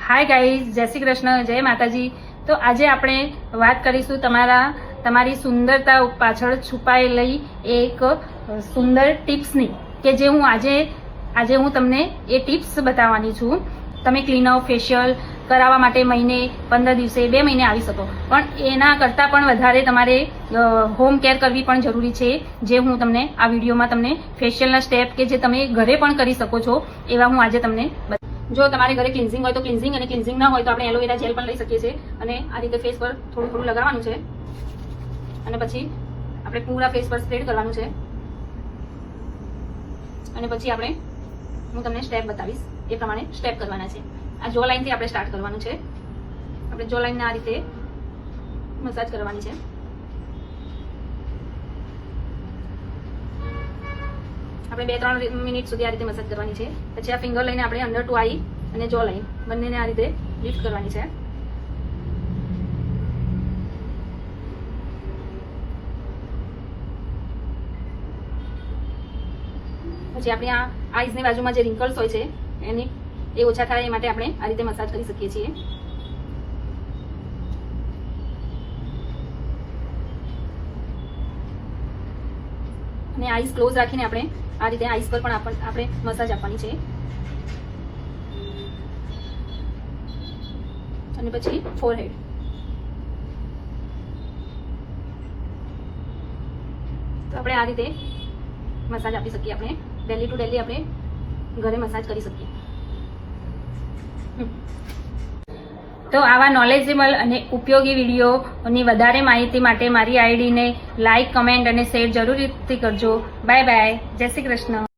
Hi guys, જય શ્રી કૃષ્ણ, જય માતાજી. તો આજે આપણે વાત કરીશું તમારી સુંદરતા પાછળ છુપાયેલી એક સુંદર ટિપ્સની, કે જે હું આજે હું તમને એ ટિપ્સ બતાવવાની છું. તમે ક્લીનઅપ ફેશિયલ કરાવવા માટે મહિને 15 દિવસે 2 મહિને આવી શકો, પણ એના કરતાં પણ વધારે તમારે હોમ કેર કરવી પણ જરૂરી છે, જે હું તમને આ વિડીયોમાં તમને ફેશિયલના સ્ટેપ કે જે તમે ઘરે પણ કરી શકો છો એવા હું આજે તમને જો તમારે ઘરે ક્લિન્ઝિંગ હોય તો ક્લિન્ઝિંગ, અને ક્લિન્ઝિંગ ના હોય તો આપણે એલોવેરા જેલ પણ લઈ શકીએ છીએ. અને આ રીતે ફેસ પર થોડું થોડું લગાવવાનું છે, અને પછી આપણે પૂરા ફેસ પર સ્પ્રેડ કરવાનું છે. અને પછી હું તમને સ્ટેપ બતાવીશ, એ પ્રમાણે સ્ટેપ કરવાના છે. આ જો લાઈનથી આપણે સ્ટાર્ટ કરવાનું છે. આપણે જો લાઈનને આ રીતે મસાજ કરવાની છે. આપણે 2-3 મિનિટ સુધી આ રીતે મસાજ કરવાની છે. પછી આ ફિંગર લઈને આપણે અંડર ટુ આઈ અને જો લાઈન બંનેને આ રીતે લિફ્ટ કરવાની છે. પછી આપણી આ આઈઝની બાજુમાં જે રિંકલ્સ હોય છે એ ઓછા થાય એ માટે આપણે આ રીતે મસાજ કરી શકીએ છીએ. અને આઈઝ ક્લોઝ રાખીને આપણે આ રીતે આઈઝ પર પણ આપણે મસાજ આપવાની છે. અને પછી ફોરહેડ. તો આપણે આ રીતે મસાજ આપી શકીએ. આપણે ડેલી ટુ ડેલી આપણે ઘરે મસાજ કરી શકીએ. તો આવા નોલેજેબલ અને ઉપયોગી વિડીયોની વધારે માહિતી માટે મારી આઈડીને લાઈક, કમેન્ટ અને શેર જરૂરથી કરજો. બાય બાય, જય શ્રી કૃષ્ણ.